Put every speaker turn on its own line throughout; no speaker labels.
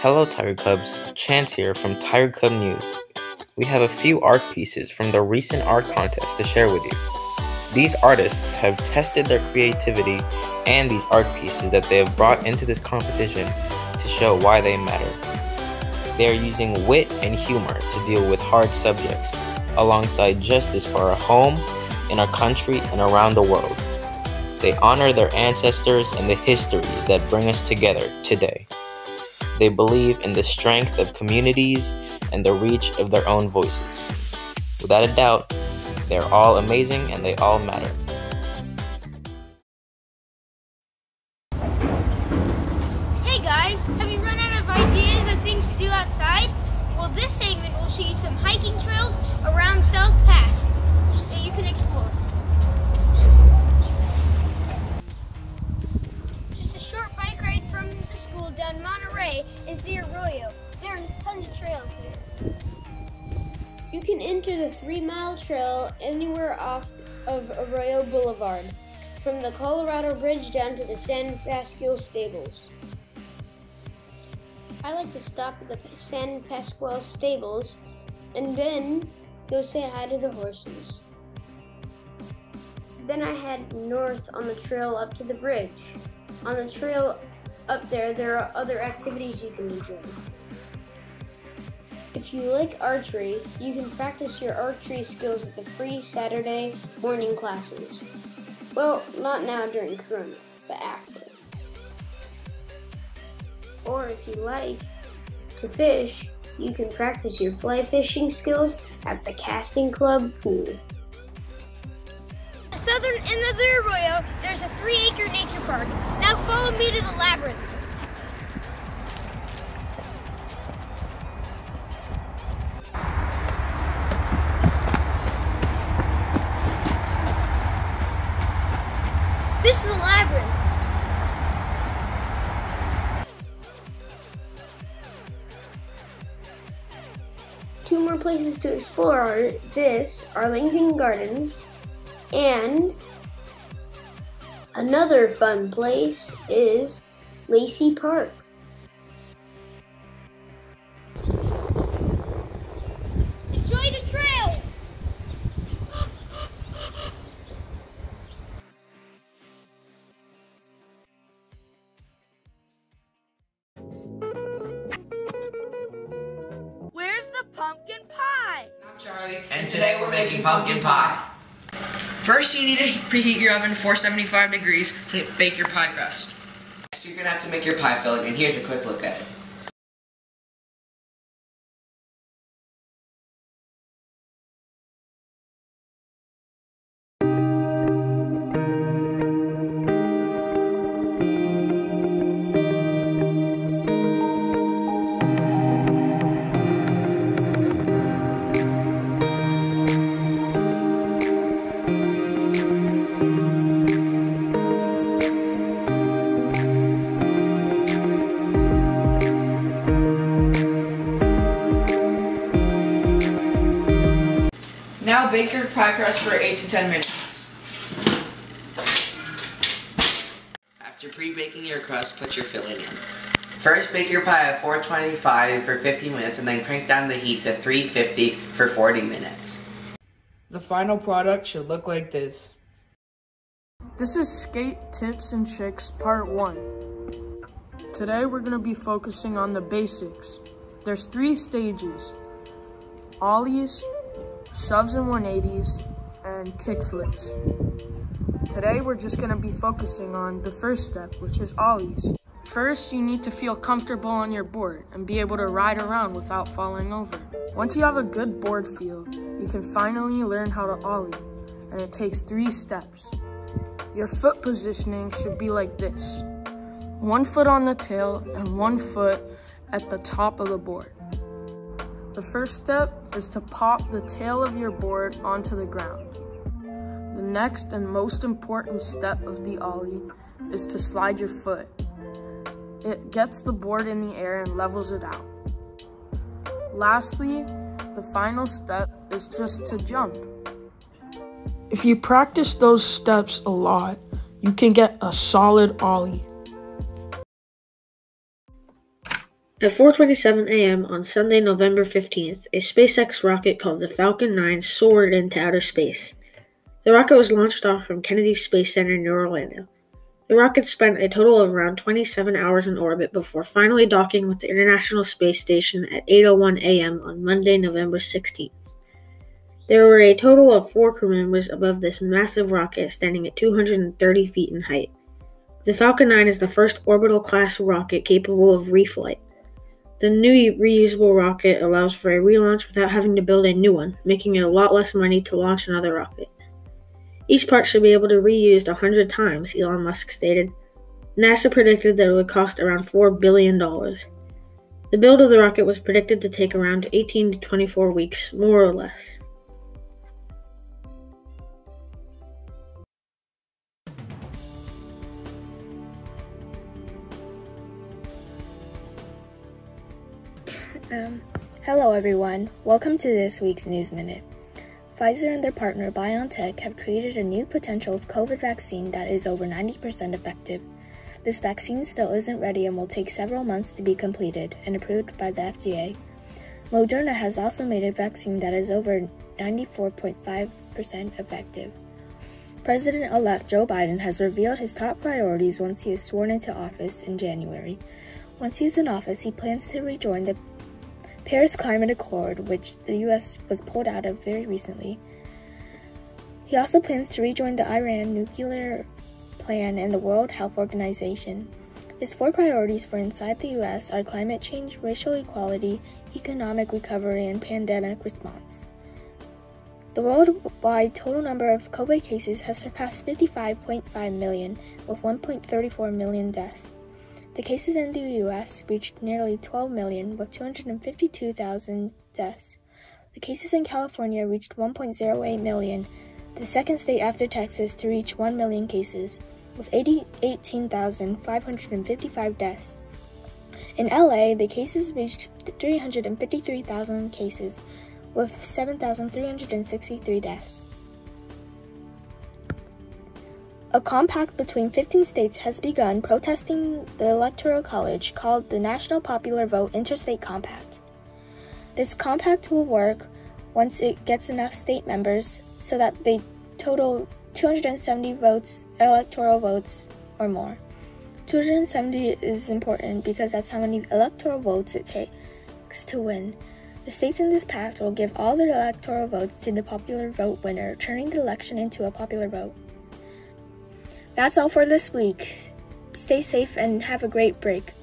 Hello Tiger Cubs, Chance here from Tiger Cub News. We have a few art pieces from the recent art contest to share with you. These artists have tested their creativity and these art pieces that they have brought into this competition to show why they matter. They are using wit and humor to deal with hard subjects, alongside justice for our home, in our country, and around the world. They honor their ancestors and the histories that bring us together today. They believe in the strength of communities and the reach of their own voices. Without a doubt, they're all amazing and they all matter.
Hey guys, have you run out of ideas of things to do outside? Well, this segment will show you some hiking trails around South Pass that you can explore. Just a short bike ride from the school down Monterey is the Arroyo. There's tons of trails here. You can enter the 3-mile trail anywhere off of Arroyo Boulevard, from the Colorado Bridge down to the San Pasqual Stables. I like to stop at the San Pasqual Stables and then go say hi to the horses. Then I head north on the trail up to the bridge. On the trail up there are other activities you can enjoy. If you like archery, you can practice your archery skills at the free Saturday morning classes. Well, not now during Corona, but after. Or if you like to fish, you can practice your fly fishing skills at the Casting Club pool. Southern end of the Arroyo, there's a 3-acre nature park. Now follow me to the labyrinth. This is the labyrinth. Two more places to explore are this, Arlington Gardens, and another fun place is Lacey Park. Enjoy the trails!
Where's the pumpkin pie?
I'm Charlie, and today we're making pumpkin pie. First, you need to preheat your oven to 475 degrees to bake your pie crust.
Next, you're going to have to make your pie filling, and here's a quick look at it.
Now bake your pie crust for 8 to 10 minutes.
After pre-baking your crust, put your filling in. First, bake your pie at 425 for 50 minutes and then crank down the heat to 350 for 40 minutes.
The final product should look like this.
This is Skate Tips and Tricks Part 1. Today we're going to be focusing on the basics. There's 3 stages: ollies, shoves and 180s, and kickflips. Today we're just going to be focusing on the first step, which is ollies. First, you need to feel comfortable on your board and be able to ride around without falling over. Once you have a good board feel, you can finally learn how to ollie, and it takes 3 steps. Your foot positioning should be like this: 1 foot on the tail and 1 foot at the top of the board. The first step is to pop the tail of your board onto the ground. The next and most important step of the ollie is to slide your foot. It gets the board in the air and levels it out. Lastly, the final step is just to jump. If you practice those steps a lot, you can get a solid ollie.
At 4:27 a.m. on Sunday, November 15th, a SpaceX rocket called the Falcon 9 soared into outer space. The rocket was launched off from Kennedy Space Center near Orlando. The rocket spent a total of around 27 hours in orbit before finally docking with the International Space Station at 8:01 a.m. on Monday, November 16th. There were a total of 4 crew members above this massive rocket standing at 230 feet in height. The Falcon 9 is the first orbital-class rocket capable of reflight. The new reusable rocket allows for a relaunch without having to build a new one, making it a lot less money to launch another rocket. Each part should be able to be reused 100 times, Elon Musk stated. NASA predicted that it would cost around $4 billion. The build of the rocket was predicted to take around 18 to 24 weeks, more or less.
Hello everyone, welcome to this week's News Minute. Pfizer and their partner BioNTech have created a new potential COVID vaccine that is over 90% effective. This vaccine still isn't ready and will take several months to be completed and approved by the FDA. Moderna has also made a vaccine that is over 94.5% effective. President-elect Joe Biden has revealed his top priorities once he is sworn into office in January. Once he is in office, he plans to rejoin the Paris Climate Accord, which the U.S. was pulled out of very recently. He also plans to rejoin the Iran nuclear plan and the World Health Organization. His 4 priorities for inside the U.S. are climate change, racial equality, economic recovery, and pandemic response. The worldwide total number of COVID cases has surpassed 55.5 million, with 1.34 million deaths. The cases in the U.S. reached nearly 12 million, with 252,000 deaths. The cases in California reached 1.08 million, the second state after Texas to reach 1 million cases, with 18,555 deaths. In LA, the cases reached 353,000 cases, with 7,363 deaths. A compact between 15 states has begun protesting the Electoral College called the National Popular Vote Interstate Compact. This compact will work once it gets enough state members so that they total 270 votes, electoral votes, or more. 270 is important because that's how many electoral votes it takes to win. The states in this pact will give all their electoral votes to the popular vote winner, turning the election into a popular vote. That's all for this week. Stay safe and have a great break.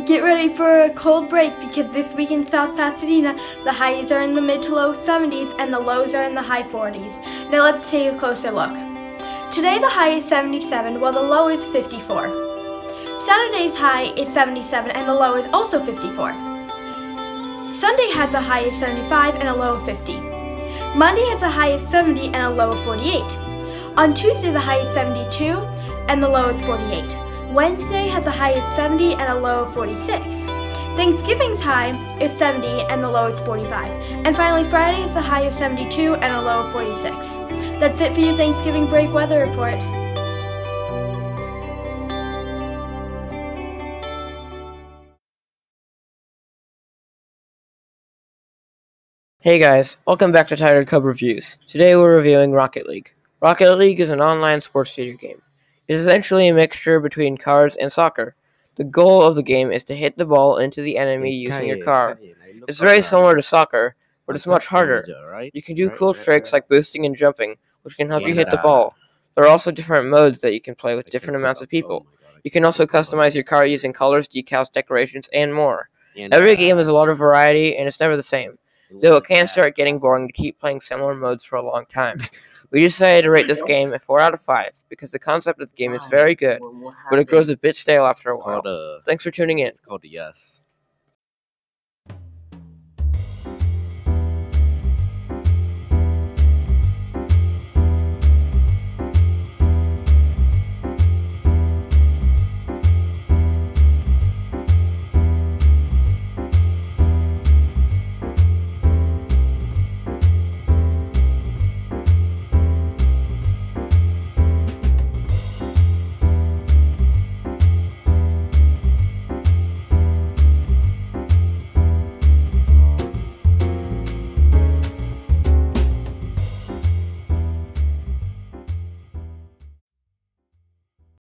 Get ready for a cold break because this week in South Pasadena, the highs are in the mid to low 70s and the lows are in the high 40s. Now let's take a closer look. Today the high is 77 while the low is 54. Saturday's high is 77 and the low is also 54. Sunday has a high of 75 and a low of 50. Monday has a high of 70 and a low of 48. On Tuesday the high is 72 and the low is 48. Wednesday has a high of 70 and a low of 46. Thanksgiving's high is 70 and the low is 45. And finally, Friday is a high of 72 and a low of 46. That's it for your Thanksgiving break weather report.
Hey guys, welcome back to Tired Cub Reviews. Today we're reviewing Rocket League. Rocket League is an online sports video game. It is essentially a mixture between cars and soccer. The goal of the game is to hit the ball into the enemy using your car. It's very similar to soccer, but it's much harder. You can do cool tricks like boosting and jumping, which can help you hit the ball. There are also different modes that you can play with different amounts of people. You can also customize your car using colors, decals, decorations, and more. Every game has a lot of variety, and it's never the same, though it can start getting boring to keep playing similar modes for a long time. We decided to rate this game a 4 out of 5 because the concept of the game is very good, but it grows a bit stale after a while. Thanks for tuning in.
It's called a yes.